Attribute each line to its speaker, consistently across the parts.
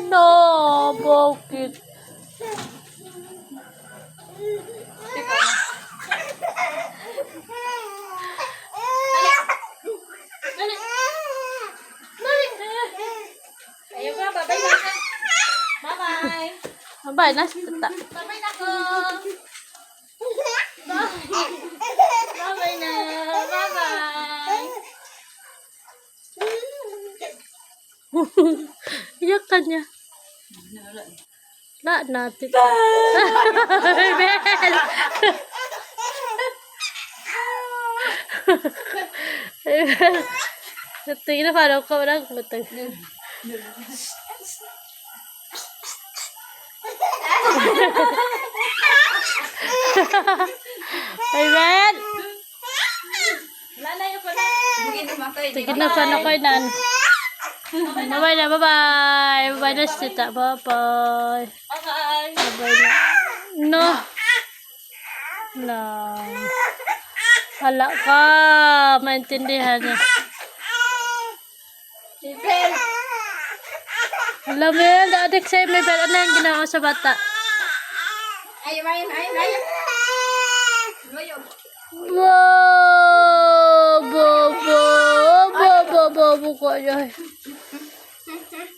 Speaker 1: No, bakit?
Speaker 2: Ayo ba, babay na ka. Bye-bye.
Speaker 1: Bye, nasta.
Speaker 2: Bye-bye na ko. Bye-bye na. Bye-bye.
Speaker 1: Iyak ka niya. La natin. Tingnan na parang ka walang matag. Ay, Ben!
Speaker 2: Wala na yung pala.
Speaker 1: Tingnan na paano kayo nan. Bye-bye na, bye-bye. Bye-bye na, tita. Bye-bye.
Speaker 2: Bye-bye.
Speaker 1: Bye-bye na. No. No. Hala ka. Maintindihan niya.
Speaker 2: Sipel.
Speaker 1: Alam mo yun, adik sa'yo may bel. Ano yung ginawa sa bata?
Speaker 2: Ayo. Loyo.
Speaker 1: Bobo ko yun.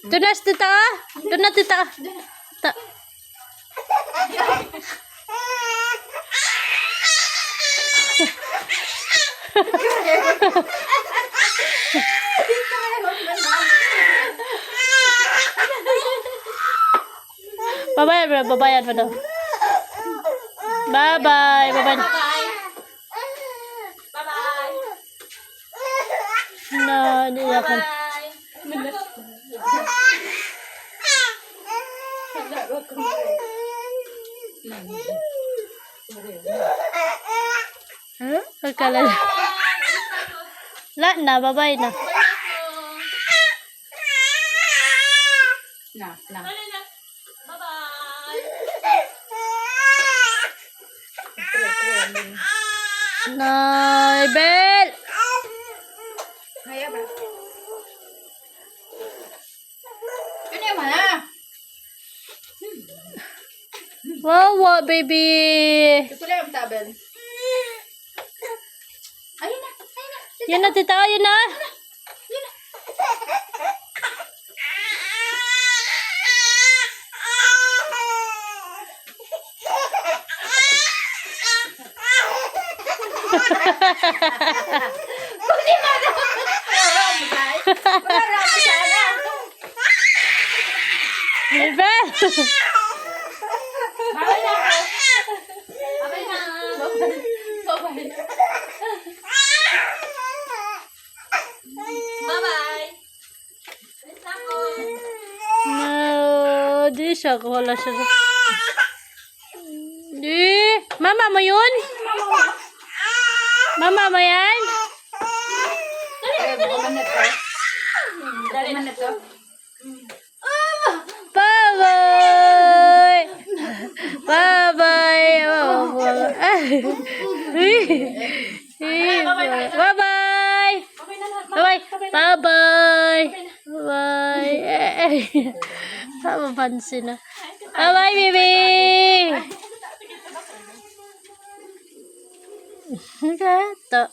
Speaker 1: Doon na, tita. Doon na, tita. Tita. Babayan mo, babayan mo daw. Bye-bye. Bye-bye.
Speaker 2: Bye-bye. Bye-bye.
Speaker 1: No, hindi ako.
Speaker 2: Bye-bye.
Speaker 1: Huh? Akala. La na, bye-bye na.
Speaker 2: Na. Bye-bye.
Speaker 1: Nay, Bel!
Speaker 2: Kaya ba? Ano yung mana?
Speaker 1: Wow, baby!
Speaker 2: Gusto lang yung tabel. Ayun na.
Speaker 1: Yun na, tita, yun na!
Speaker 2: Hindi mo na. Marami sana.
Speaker 1: Hey, Bel!
Speaker 2: Bye na. Bye na. Bye-bye. Bye-bye.
Speaker 1: No, di siya. Wala siya. Di. Mama mo yun? Mama mo yan?
Speaker 2: Dali na to.
Speaker 1: Bye-bye! Bye-bye! Bye-bye! Bye-bye! Bye-bye! Bye-bye! Mapansin na. Bye-bye, baby! Ito.